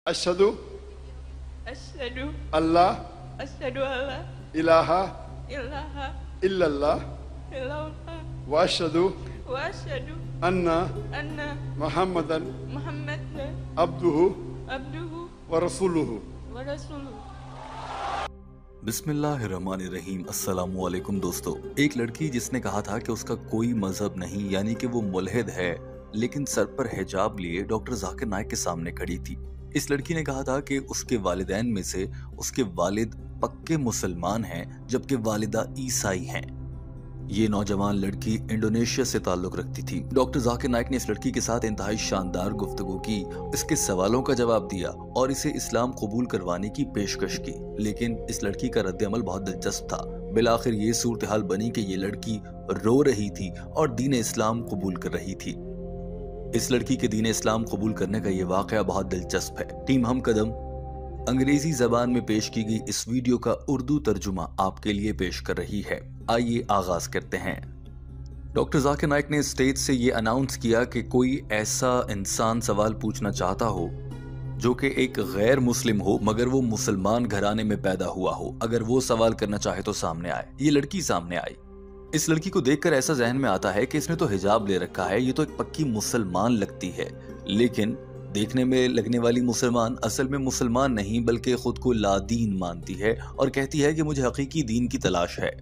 अशहदु अशहदु अल्लाह अशहदु अल्ला इलाहा इलाहा इल्लल्लाह इल्लल्लाह व अशहदु व अशहदु अन्ना अन्ना मुहम्मदन मुहम्मदन अब्दुहु अब्दुहु व रसूलुहु व रसूलुहु। बिस्मिल्लाहिर्रहमानिर्रहीम। अस्सलामु अलैकुम दोस्तों। एक लड़की जिसने कहा था कि उसका कोई मजहब नहीं, यानी कि वो मुल्हिद है, लेकिन सर पर हिजाब लिए डॉक्टर जाकिर नाइक के सामने खड़ी थी। इस लड़की ने कहा था कि उसके वालिदैन में से उसके वालिद पक्के मुसलमान हैं, जबकि वालिदा ईसाई हैं। ये नौजवान लड़की इंडोनेशिया से ताल्लुक रखती थी। डॉक्टर जाकिर नाइक ने इस लड़की के साथ इंतहाई शानदार गुफ्तगू की, इसके सवालों का जवाब दिया और इसे इस्लाम कबूल करवाने की पेशकश की। लेकिन इस लड़की का रद्द-ए-अमल बहुत दिलचस्प था। बिलाखिर ये सूरत हाल बनी कि ये लड़की रो रही थी और दीन इस्लाम कबूल कर रही थी। इस लड़की के दीन इस्लाम कबूल करने का ये वाकया बहुत दिलचस्प है। टीम हम कदम अंग्रेजी जबान में पेश की गई इस वीडियो का उर्दू तर्जुमा आपके लिए पेश कर रही है। आइए आगाज करते हैं। डॉक्टर जाकिर नाइक ने स्टेज से ये अनाउंस किया कि कोई ऐसा इंसान सवाल पूछना चाहता हो जो कि एक गैर मुस्लिम हो मगर वो मुसलमान घराने में पैदा हुआ हो, अगर वो सवाल करना चाहे तो सामने आए। ये लड़की सामने आई। इस लड़की को देखकर ऐसा जहन में आता है कि इसने तो हिजाब ले रखा है, ये तो एक पक्की मुसलमान लगती है। लेकिन देखने में लगने वाली मुसलमान असल में मुसलमान नहीं बल्कि खुद को लादीन मानती है और कहती है कि मुझे हकीकी दीन की तलाश है।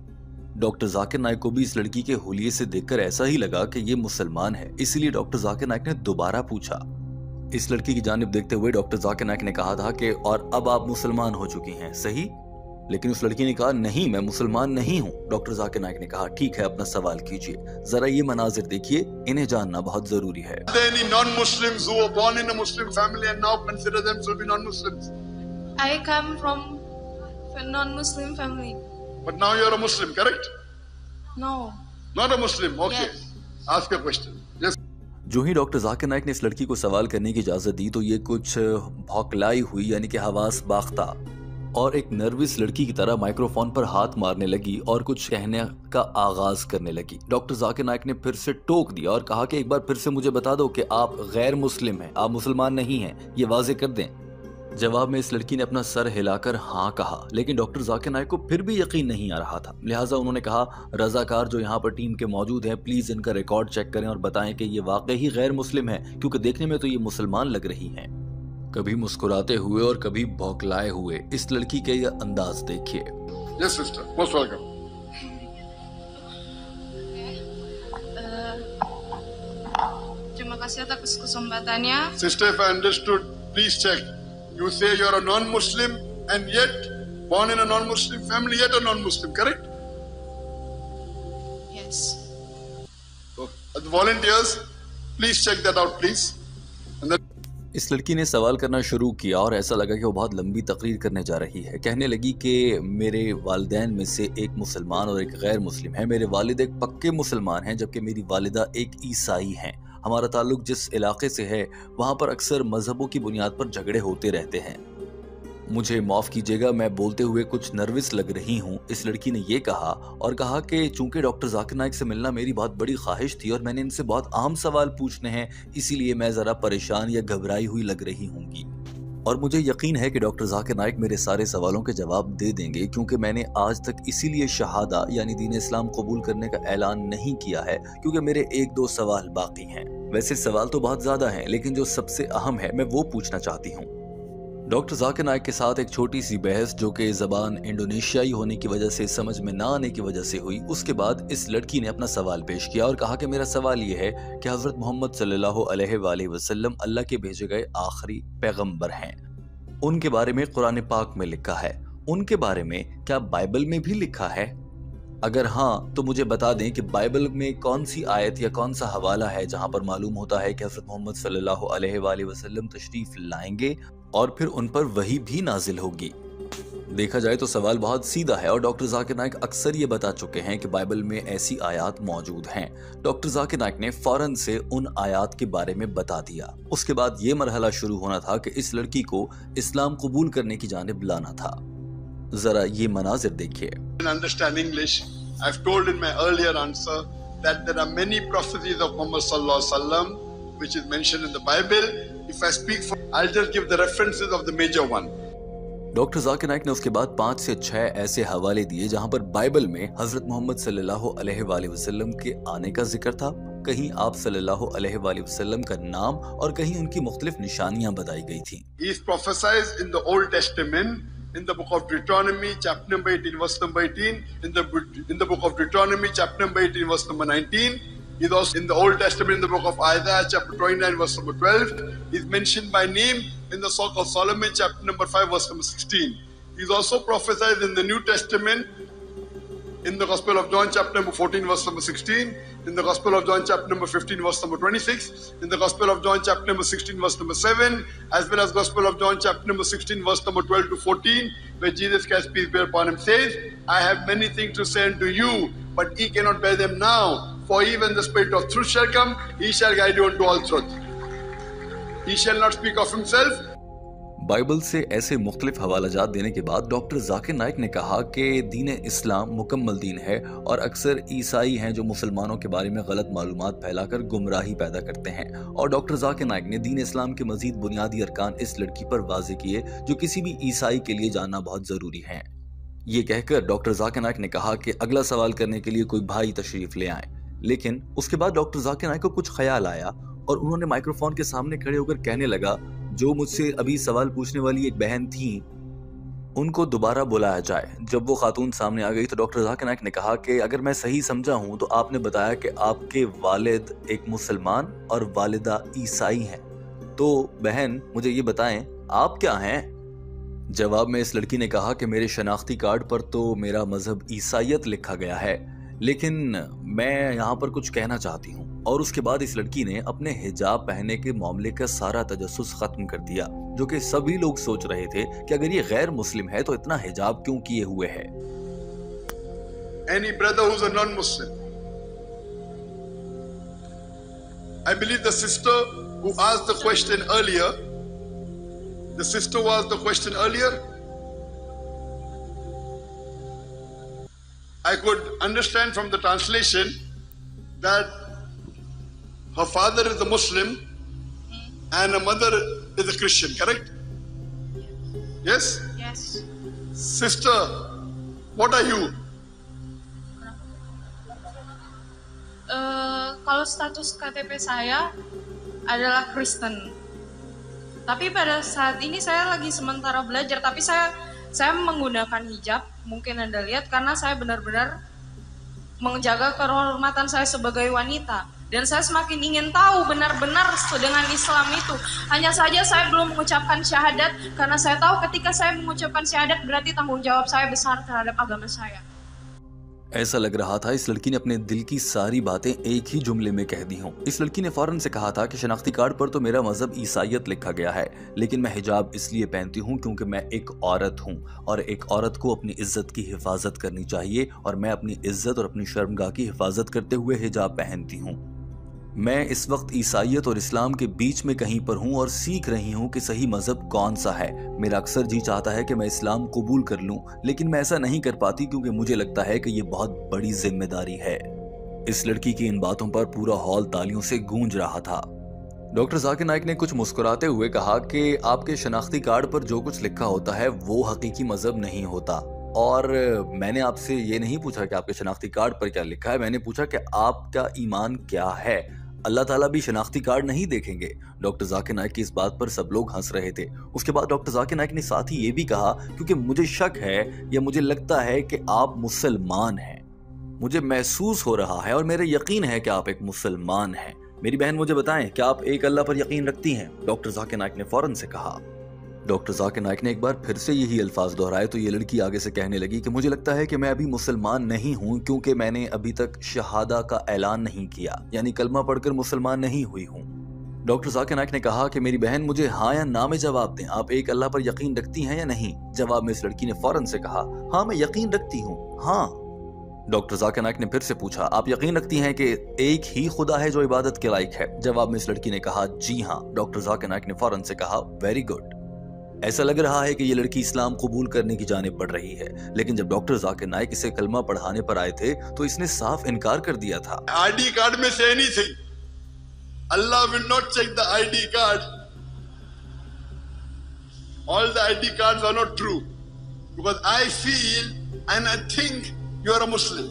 डॉक्टर जाकिर नाइक को भी इस लड़की के हुलिये से देखकर ऐसा ही लगा कि ये मुसलमान है, इसलिए डॉक्टर जाकिर नाइक ने दोबारा पूछा। इस लड़की की जानिब देखते हुए डॉक्टर जाकिर नाइक ने कहा था कि और अब आप मुसलमान हो चुकी हैं, सही? लेकिन उस लड़की ने कहा नहीं, मैं मुसलमान नहीं हूँ। डॉक्टर जाकिर नाइक ने कहा ठीक है, अपना सवाल कीजिए। जरा ये मनाजिर देखिए, इन्हें जानना बहुत जरूरी है। I come from a non-Muslim family. But now you are a Muslim, correct? No. Not a Muslim. Okay. Yes. Ask a question. Yes. जो ही डॉक्टर जाकिर नाइक ने इस लड़की को सवाल करने की इजाजत दी तो ये कुछ भौकलाई हुई, यानी कि हवास बाख्ता, और एक नर्वस लड़की की तरह माइक्रोफोन पर हाथ मारने लगी और कुछ कहने का आगाज करने लगी। डॉक्टर जाकिर नाइक ने फिर से टोक दिया और कहा कि एक बार फिर से मुझे बता दो कि आप गैर मुस्लिम हैं, आप मुसलमान नहीं हैं, ये वाजे कर दें। जवाब में इस लड़की ने अपना सर हिलाकर हाँ कहा, लेकिन डॉक्टर जाकिर नाइक को फिर भी यकीन नहीं आ रहा था। लिहाजा उन्होंने कहा, रजाकार जो यहाँ पर टीम के मौजूद हैं, प्लीज इनका रिकॉर्ड चेक करें और बताएं कि ये वाकई ही गैर मुस्लिम है, क्योंकि देखने में तो ये मुसलमान लग रही हैं। कभी मुस्कुराते हुए और कभी भौंकलाए हुए इस लड़की के ये अंदाज देखिए। Yes, sister. Most welcome. Terima kasih atas kesempatannya. Sister, if I understood, please check. You say you are a non-Muslim and yet born in a non-Muslim family, yet a non-Muslim, correct? Yes. So, the volunteers, please check that out, please. And then इस लड़की ने सवाल करना शुरू किया और ऐसा लगा कि वो बहुत लंबी तकरीर करने जा रही है। कहने लगी कि मेरे वालिदैन में से एक मुसलमान और एक गैर मुस्लिम है। मेरे वालिद एक पक्के मुसलमान हैं, जबकि मेरी वालिदा एक ईसाई हैं। हमारा ताल्लुक जिस इलाके से है वहाँ पर अक्सर मजहबों की बुनियाद पर झगड़े होते रहते हैं। मुझे माफ़ कीजिएगा, मैं बोलते हुए कुछ नर्वस लग रही हूँ, इस लड़की ने ये कहा और कहा कि चूंकि डॉक्टर जाकिर नाइक से मिलना मेरी बहुत बड़ी ख्वाहिश थी और मैंने इनसे बहुत अहम सवाल पूछने हैं, इसीलिए मैं ज़रा परेशान या घबराई हुई लग रही हूँगी। और मुझे यकीन है कि डॉक्टर जाकिर नाइक मेरे सारे सवालों के जवाब दे देंगे, क्योंकि मैंने आज तक इसीलिए शहादा यानी दीन इस्लाम कबूल करने का ऐलान नहीं किया है, क्योंकि मेरे एक दो सवाल बाकी हैं। वैसे सवाल तो बहुत ज़्यादा हैं, लेकिन जो सबसे अहम है मैं वो पूछना चाहती हूँ। डॉक्टर जाकिर नाइक के साथ एक छोटी सी बहस, जो कि ज़बान इंडोनेशियाई होने की वजह से समझ में ना आने की वजह से हुई, उसके बाद इस लड़की ने अपना सवाल पेश किया और कहा कि मेरा सवाल ये है कि हज़रत मोहम्मद सल्लल्लाहु अलैहि वसल्लम अल्लाह के भेजे गए आखिरी पैगंबर हैं। उनके बारे में कुरान पाक में लिखा है, उनके बारे में क्या बाइबल में भी लिखा है? अगर हाँ तो मुझे बता दें कि बाइबल में कौन सी आयत या कौन सा हवाला है जहां पर मालूम होता है कि हज़रत मोहम्मद सल्लल्लाहु अलैहि वसल्लम तशरीफ लाएंगे और फिर उन पर वही भी नाजिल होगी। देखा जाए तो सवाल बहुत सीधा है और डॉक्टर जाकिर नाइक अक्सर ये बता चुके हैं कि बाइबल में ऐसी आयात मौजूद हैं। डॉक्टर जाकिर नाइक ने फौरन से उन आयात के बारे में बता दिया। उसके बाद ये मरहला शुरू होना था कि इस लड़की को इस्लाम कबूल करने की जानिब लाना था। जरा ये मनाजिर देखिए। understand English. I've told in my earlier answer that there are many prophecies of Muhammad sallallahu alaihi wasallam which is mentioned in the Bible, If I speak for, I'll just give the references of the major one. Doctor Zakir Naik ने उसके बाद 5 से 6 ऐसे हवाले दिए जहां पर Bible में हजरत मोहम्मद सल्लल्लाहु अलैहि वसल्लम के आने का जिक्र था, कहीं आप सल्लल्लाहु अलैहि वसल्लम का नाम और कहीं उनकी मुख्तलिफ निशानियां बताई गई थी। He is prophesied in the Old Testament, in the book of Deuteronomy, chapter number 18, verse number 18, in the book of Deuteronomy, chapter number 18, verse number 19. He's also in the Old Testament, in the book of Isaiah, chapter 29, verse number 12. He's mentioned by name in the Song of Solomon, chapter number 5, verse number 16. He's also prophesied in the New Testament, in the Gospel of John, chapter number 14, verse number 16, in the Gospel of John, chapter number 15, verse number 26, in the Gospel of John, chapter number 16, verse number 7, as well as Gospel of John, chapter number 16, verse number 12 to 14, where Jesus Christ, peace be upon him, says, I have many things to say unto you, but ye cannot bear them now. For even the Spirit of truth shall come, he shall guide you unto all truth. He shall not speak of himself. Bible से ऐसे मुख्तलिफ हवालाजात देने के बाद doctor Zakir Naik ने कहा कि दीन इस्लाम मुकम्मल दीन है और अक्सर ईसाई हैं जो मुसलमानों के बारे में गलत मालूमात फैलाकर गुमराही पैदा करते हैं। और डॉक्टर जाकिर नाइक ने दीन इस्लाम के मजीद बुनियादी अरकान इस लड़की पर वाज़े किए जो किसी भी ईसाई के लिए जानना बहुत ज़रूरी है। ये कहकर डॉक्टर जाकिर नाइक ने कहा कि अगला सवाल करने के लिए कोई भाई तशरीफ ले आए, लेकिन उसके बाद डॉक्टर जाकिर नाइक को कुछ ख्याल आया और उन्होंने माइक्रोफोन के सामने खड़े होकर कहने लगा, जो मुझसे अभी सवाल पूछने वाली एक बहन थी उनको दोबारा बुलाया जाए। जब वो खातून सामने आ गई तो डॉक्टर जाकिर नाइक ने कहा कि अगर मैं सही समझा हूं तो आपने बताया कि आपके वालिद एक मुसलमान और वालिदा ईसाई हैं, तो बहन मुझे ये बताएं आप क्या हैं? जवाब में इस लड़की ने कहा कि मेरे शनाख्ती कार्ड पर तो मेरा मजहब ईसाइयत लिखा गया है, लेकिन मैं यहाँ पर कुछ कहना चाहती हूँ। और उसके बाद इस लड़की ने अपने हिजाब पहनने के मामले का सारा तजस्सुस खत्म कर दिया, जो कि सभी लोग सोच रहे थे कि अगर ये गैर मुस्लिम है तो इतना हिजाब क्यों किए हुए है। Any brother who's a non-Muslim, I believe the sister who asked the question earlier, I could understand from the translation that her father is a Muslim and her mother is a Christian, correct? Yes? Yes. Sister, what are you? Kalau status KTP saya adalah Kristen. Tapi pada saat ini saya lagi sementara belajar, tapi saya menggunakan hijab, mungkin Anda lihat, karena saya benar-benar menjaga kehormatan saya sebagai wanita. Dan saya semakin ingin tahu benar-benar dengan Islam itu. Hanya saja saya belum mengucapkan syahadat, karena saya tahu ketika saya mengucapkan syahadat berarti tanggung jawab saya besar terhadap agama saya. ऐसा लग रहा था इस लड़की ने अपने दिल की सारी बातें एक ही जुमले में कह दी हों। इस लड़की ने फौरन से कहा था कि शनाख्ती कार्ड पर तो मेरा मजहब ईसाइयत लिखा गया है, लेकिन मैं हिजाब इसलिए पहनती हूँ क्योंकि मैं एक औरत हूँ और एक औरत को अपनी इज्जत की हिफाजत करनी चाहिए और मैं अपनी इज्जत और अपनी शर्मगाह की हिफाजत करते हुए हिजाब पहनती हूँ। मैं इस वक्त ईसाइयत और इस्लाम के बीच में कहीं पर हूँ और सीख रही हूँ कि सही मजहब कौन सा है। मेरा अक्सर जी चाहता है कि मैं इस्लाम कबूल कर लूँ, लेकिन मैं ऐसा नहीं कर पाती क्योंकि मुझे लगता है कि ये बहुत बड़ी जिम्मेदारी है। इस लड़की की इन बातों पर पूरा हॉल तालियों से गूंज रहा था। डॉक्टर जाकिर नाइक ने कुछ मुस्कुराते हुए कहा कि आपके शनाख्ती कार्ड पर जो कुछ लिखा होता है वो हकीकी मजहब नहीं होता, और मैंने आपसे ये नहीं पूछा कि आपके शनाख्ती कार्ड पर क्या लिखा है, मैंने पूछा कि आपका ईमान क्या है। अल्लाह ताला भी शनाख्ती कार्ड नहीं देखेंगे। डॉक्टर जाकिर नाइक की इस बात पर सब लोग हंस रहे थे। उसके बाद डॉक्टर जाकिर नाइक ने साथ ही ये भी कहा, क्योंकि मुझे शक है या मुझे लगता है कि आप मुसलमान हैं, मुझे महसूस हो रहा है और मेरे यकीन है कि आप एक मुसलमान हैं। मेरी बहन मुझे बताएं, क्या आप एक अल्लाह पर यकीन रखती हैं? डॉक्टर जाकिर नाइक ने फौरन से कहा। डॉक्टर जाकिर नाइक ने एक बार फिर से यही अल्फाज दोहराए तो ये लड़की आगे से कहने लगी कि मुझे लगता है कि मैं अभी मुसलमान नहीं हूँ क्योंकि मैंने अभी तक शहादा का ऐलान नहीं किया, यानी कलमा पढ़कर मुसलमान नहीं हुई हूँ। डॉक्टर जाकिर नाइक ने कहा कि मेरी बहन मुझे हाँ या ना में जवाब दें, आप एक अल्लाह पर यकीन रखती हैं या नहीं? जवाब में इस लड़की ने फौरन से कहा, हाँ मैं यकीन रखती हूँ, हाँ। डॉक्टर जाकिर नाइक ने फिर से पूछा, आप यकीन रखती हैं कि एक ही खुदा है जो इबादत के लायक है? जवाब में इस लड़की ने कहा, जी हाँ। डॉक्टर जाकिर नाइक ने फौरन से कहा, वेरी गुड। ऐसा लग रहा है कि ये लड़की इस्लाम कबूल करने की जानिब बढ़ रही है, लेकिन जब डॉक्टर जाकिर नाइक इसे कलमा पढ़ाने पर आए थे तो इसने साफ इनकार कर दिया था। ID कार्ड में से anything, Allah will not check the ID card all the ID cards are not true. Because I feel and I think you are a Muslim.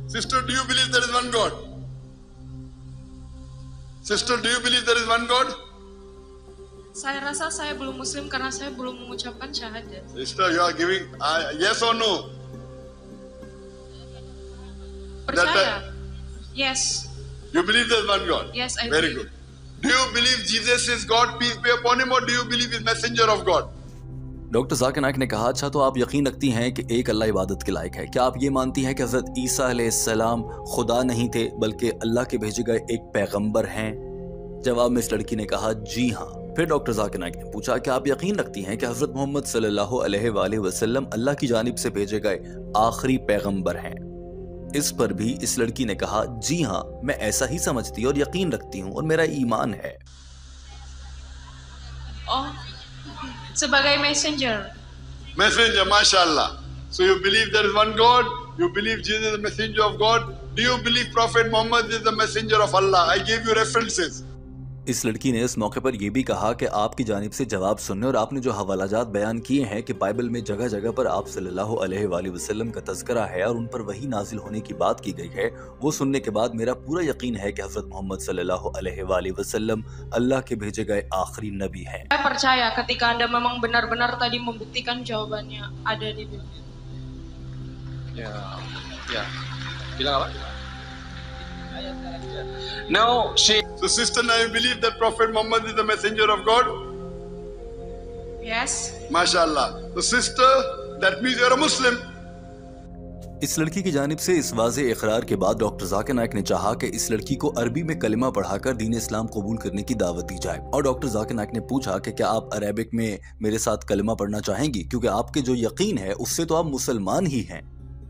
Sister, do you believe there is one God? Sister, do you believe there is one God? Saya rasa saya belum Muslim karena saya belum mengucapkan syahadat. Sister, you are giving yes or no? Percaya? Yes. You believe there is one God? Yes, I Very believe. good. Do you believe Jesus is God, peace be upon him, or do you believe he's messenger of God? Doctor Zakir Naik ने कहा, अच्छा तो आप यकीन रखती हैं कि एक अल्लाह इबादत के लायक है। क्या आप ये मानती हैं कि हजरत ईसा अलैहिस्सलाम खुदा नहीं थे बल्कि अल्लाह के भेजे गए एक पैगंबर हैं? जवाब में इस लड़की ने कहा जी हाँ। फिर डॉक्टर जाकिर नाइक ने पूछा कि आप यकीन रखती हैं कि हजरत मोहम्मद सल्लल्लाहु अलैहि वसल्लम अल्लाह की जानिब से भेजे गए आखिरी पैगंबर हैं? इस पर भी इस लड़की ने कहा जी हाँ, मैं ऐसा ही समझती और यकीन रखती हूँ और मेरा ईमान है। Sebagai messenger. Messenger, mashallah. So you believe there is one God, you believe Jesus is the messenger of God. Do you believe Prophet Muhammad is the messenger of Allah? I gave you references. इस लड़की ने इस मौके पर यह भी कहा कि आपकी जानिब से जवाब सुनने और आपने जो हवालाजात बयान किए हैं कि बाइबल में जगह जगह पर आप सल्लल्लाहु अलैहि वसल्लम का तज़किरा है और उन पर वही नाजिल होने की बात की गई है, वो सुनने के बाद मेरा पूरा यकीन है कि हजरत मोहम्मद सल्लल्लाहु अलैहि वसल्लम अल्लाह के भेजे गए आखिरी नबी हैं। Saya percaya ketika Anda memang benar-benar tadi membuktikan jawabannya ada di Biblia. Ya. Bilang apa? No, So sister, now you believe that Prophet Muhammad is the messenger of God? Yes. Mashallah. So sister, that means you are a Muslim. इस लड़की की जानिब से इस वाज़े इकरार के बाद डॉक्टर जाकिर नाइक ने चाहा कि इस लड़की को अरबी में कलिमा पढ़ाकर दीन इस्लाम कबूल करने की दावत दी जाए। और डॉक्टर जाकिर नाइक ने पूछा कि क्या आप अरेबिक में मेरे साथ कलिमा पढ़ना चाहेंगी, क्योंकि आपके जो यकीन है उससे तो आप मुसलमान ही हैं।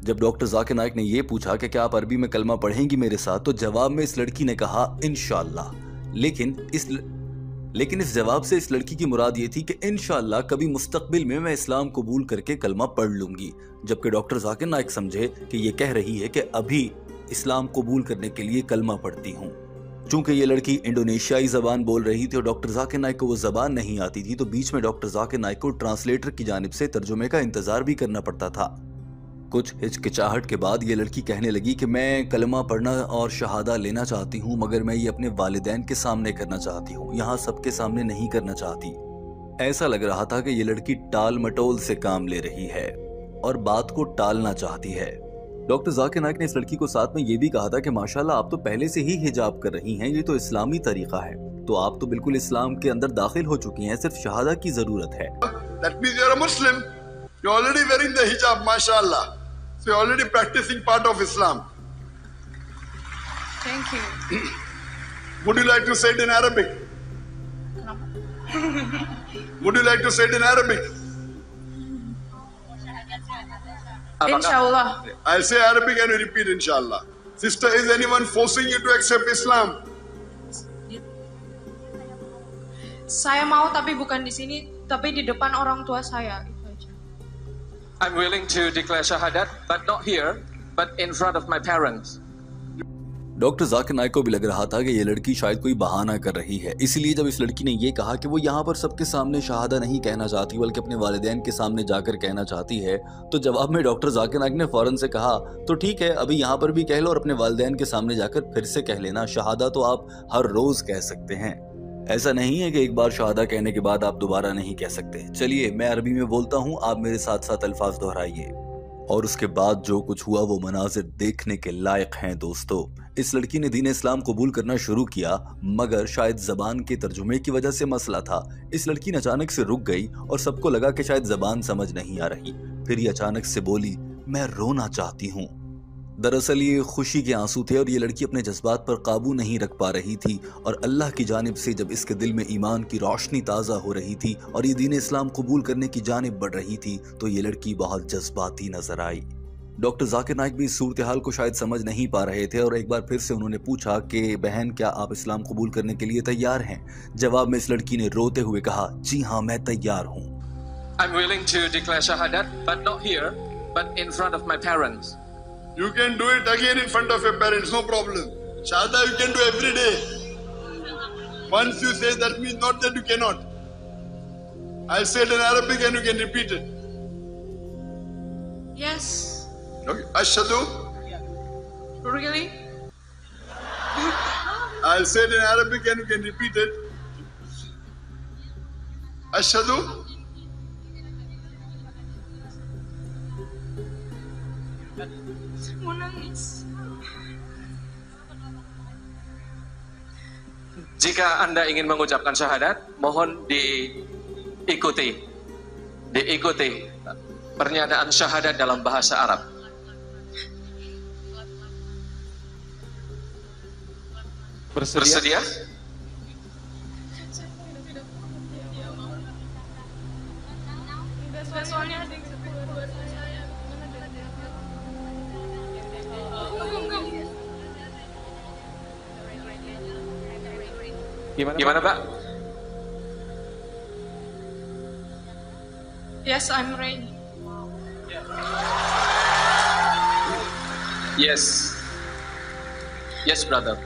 जब डॉक्टर जाकिर नाइक ने यह पूछा कि क्या आप अरबी में कलमा पढ़ेंगी मेरे साथ, तो जवाब में इस लड़की ने कहा इंशाअल्लाह। लेकिन इस जवाब से इस लड़की की मुराद ये थी कि इंशाअल्लाह कभी मुस्तकबिल में मैं इस्लाम कबूल करके कलमा पढ़ लूंगी, जबकि डॉक्टर जाकिर नाइक समझे कि ये कह रही है कि अभी इस्लाम कबूल करने के लिए कलमा पढ़ती हूँ। चूंकि ये लड़की इंडोनेशियाई जबान बोल रही थी और डॉक्टर जाकिर नाइक को वो जबान नहीं आती थी, तो बीच में डॉक्टर जाकिर नाइक को ट्रांसलेटर की जानिब से तर्जुमे का इंतजार भी करना पड़ता था। कुछ हिचकिचाहट के बाद ये लड़की कहने लगी कि मैं कलमा पढ़ना और शहादा लेना चाहती हूँ, मगर मैं ये अपने वालिदैन के सामने करना चाहती हूँ, यहाँ सबके सामने नहीं करना चाहती। ऐसा लग रहा था कि ये लड़की टाल मटोल से काम ले रही है और बात को टालना चाहती है। डॉक्टर जाकिर नाइक ने इस लड़की को साथ में ये भी कहा था कि माशाल्लाह आप तो पहले से ही हिजाब कर रही हैं, ये तो इस्लामी तरीका है, तो आप तो बिल्कुल इस्लाम के अंदर दाखिल हो चुकी हैं, सिर्फ शहादा की जरूरत है। That means you are a Muslim. You are already wearing the hijab, mashallah. So you are already practicing part of Islam. Thank you. Would you like to say it in Arabic? Would you like to say it in Arabic? Inshallah. I'll say Arabic and you repeat inshallah. Sister, is anyone forcing you to accept Islam? Saya mau tapi bukan di sini, tapi di depan orang tua saya. I'm willing to declare shahadat, but not here, but in front of my parents. Doctor Zakir Naik को भी लग रहा था कि ये लड़की शायद कोई बहाना कर रही है, इसीलिए जब इस लड़की ने ये कहा कि वो यहाँ पर सबके सामने शहादा नहीं कहना चाहती बल्कि अपने वालिदैन के सामने जाकर कहना चाहती है, तो जवाब में डॉक्टर जाकिर नाइक ने फौरन से कहा तो ठीक है, अभी यहाँ पर भी कह लो और अपने वालिदैन के सामने जाकर फिर से कह लेना, शहादा तो आप हर रोज कह सकते हैं, ऐसा नहीं है कि एक बार शहादा कहने के बाद आप दोबारा नहीं कह सकते। चलिए मैं अरबी में बोलता हूँ, आप मेरे साथ साथ अल्फाज दोहराइए। और उसके बाद जो कुछ हुआ वो मनाजिर देखने के लायक हैं दोस्तों। इस लड़की ने दीन इस्लाम कबूल करना शुरू किया, मगर शायद जबान के तर्जुमे की वजह से मसला था। इस लड़की ने अचानक से रुक गई और सबको लगा कि शायद जबान समझ नहीं आ रही। फिर ये अचानक से बोली, मैं रोना चाहती हूँ। दरअसल ये खुशी के आंसू थे और ये लड़की अपने जज्बात पर काबू नहीं रख पा रही थी, और अल्लाह की जानिब से जब इसके दिल में ईमान की रोशनी ताज़ा हो रही थी और ये दीन इस्लाम कबूल करने की जानिब बढ़ रही थी, तो ये लड़की बहुत जज्बाती नजर आई। डॉक्टर जाकिर नाइक भी इस सूरत हाल को शायद समझ नहीं पा रहे थे और एक बार फिर से उन्होंने पूछा कि बहन, क्या आप इस्लाम कबूल करने के लिए तैयार हैं? जवाब में इस लड़की ने रोते हुए कहा, जी हाँ मैं तैयार हूँ। I'm willing to declare shahadat, but not here, but in front of my parents. You can do it again in front of your parents, no problem. Shahada you can do every day. Once you say, that means not that you cannot. I'll say it in Arabic and you can repeat it. Yes. Okay. Ashhadu. Really? I'll say it in Arabic and you can repeat it. Ashhadu. Mau nangis. Jika Anda ingin mengucapkan syahadat, mohon diikuti pernyataan syahadat dalam bahasa Arab. Bersedia? Enggak, soalnya ada yang keluar saya. Gimana, Pak? Yes, I'm ready. Yes, brother.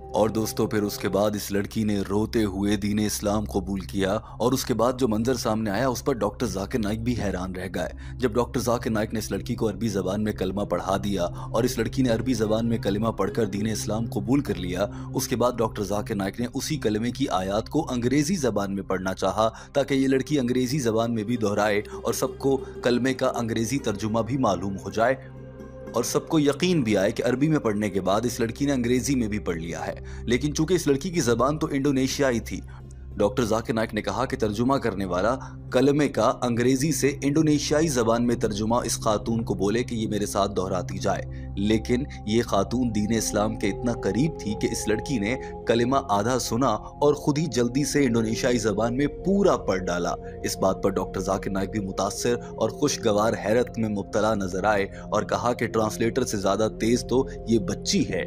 और दोस्तों फिर उसके बाद इस लड़की ने रोते हुए दीन इस्लाम कबूल किया और उसके बाद जो मंजर सामने आया उस पर डॉक्टर जाकिर नाइक भी हैरान रह गए। जब डॉक्टर जाकिर नाइक ने इस लड़की को अरबी ज़बान में कलमा पढ़ा दिया और इस लड़की ने अरबी ज़बान में कलमा पढ़कर दीन इस्लाम कबूल कर लिया, उसके बाद डॉक्टर जाकिर नाइक ने उसी कलमे की आयत को अंग्रेज़ी ज़बान में पढ़ना चाहा ताकि ये लड़की अंग्रेज़ी ज़बान में भी दोहराए और सबको कलमे का अंग्रेज़ी तर्जुमा भी मालूम हो जाए और सबको यकीन भी आए कि अरबी में पढ़ने के बाद इस लड़की ने अंग्रेजी में भी पढ़ लिया है। लेकिन चूंकि इस लड़की की जबान तो इंडोनेशियाई थी, डॉक्टर जाकिर नाइक ने कहा कि तर्जुमा करने वाला कलमे का अंग्रेजी से इंडोनेशियाई जबान में तर्जुमा इस खातून को बोले कि ये मेरे साथ दोहराती जाए। लेकिन ये खातून दीन इस्लाम के इतना करीब थी कि इस लड़की ने कलमा आधा सुना और खुद ही जल्दी से इंडोनेशियाई जबान में पूरा पढ़ डाला। इस बात पर डॉक्टर जाकिर नाइक भी मुतासिर और खुशगवार हैरत में मुब्तला नजर आए और कहा कि ट्रांसलेटर से ज्यादा तेज तो ये बच्ची है।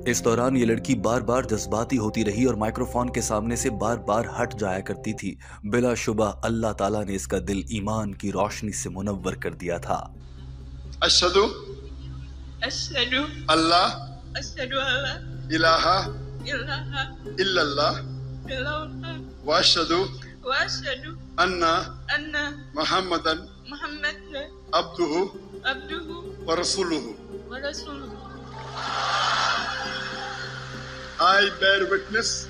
इस दौरान ये लड़की बार बार जज्बाती होती रही और माइक्रोफोन के सामने से बार बार हट जाया करती थी। बिलाशुबा अल्लाह ताला ने इसका दिल ईमान की रोशनी से मुनव्वर कर दिया था। अशहदु Asyhadu अल्लाह alla इलाहा ilaha इल्लल्लाह illallah व अशहदु wa asyhadu अन्ना anna मुहम्मदन Muhammadan अब्दुहु abduhu व रसूलुहु। wa rasuluhu. I bear witness.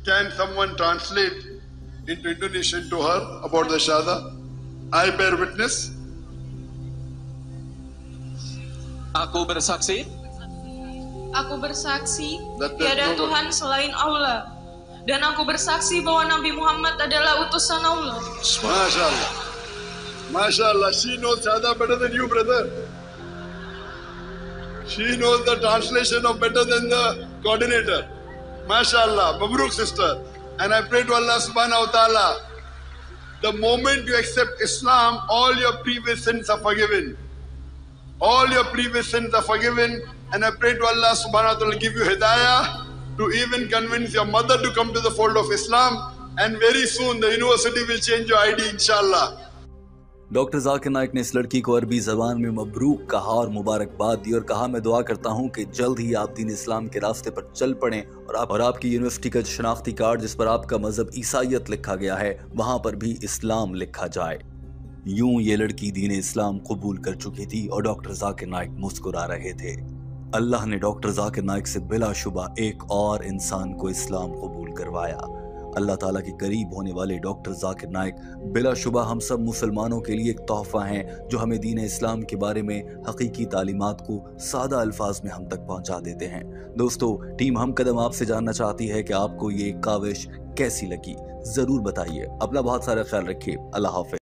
Can someone translate into Indonesian to her about the Shahada? I bear witness. Aku bersaksi Aku bersaksi That tiada no God. Tuhan selain Allah. Dan aku bersaksi bahwa Nabi Muhammad adalah utusan Allah. MashaAllah. MashaAllah. She knows Shahada better than you, brother. She knows the translation of better than the coordinator. MashaAllah. Mabruk, sister. And I pray to Allah subhanahu wa ta'ala, the moment you accept Islam, all your previous sins are forgiven. All your previous sins are forgiven. And I pray to Allah subhanahu wa ta'ala give you hidayah to even convince your mother to come to the fold of Islam. And very soon the university will change your ID, inshallah. Doctor Zakir Naik ने इस लड़की को अरबी ज़बान में Mabrook कहा और मुबारकबाद दी और कहा, मैं दुआ करता हूँ कि जल्द ही आप दीन इस्लाम के रास्ते पर चल पड़ें और आपकी यूनिवर्सिटी का शनाख्ती कार्ड जिस पर आपका मजहब ईसाइयत लिखा गया है वहाँ पर भी इस्लाम लिखा जाए। यूं ये लड़की दीन इस्लाम कबूल कर चुकी थी और डॉक्टर जाकिर नाइक मुस्कुरा रहे थे। अल्लाह ने डॉक्टर जाकिर नाइक से बिलाशुबा एक और इंसान को इस्लाम कबूल करवाया। अल्लाह ताला के करीब होने वाले डॉक्टर जाकिर नाइक बिलाशुबा हम सब मुसलमानों के लिए एक तोहफा हैं जो हमें दीन इस्लाम के बारे में हकीकी तालीमात को सादा अल्फाज में हम तक पहुंचा देते हैं। दोस्तों, टीम हम कदम आपसे जानना चाहती है कि आपको ये काविश कैसी लगी, जरूर बताइए। अपना बहुत सारा ख्याल रखिए। अल्लाह हाफ़िज़।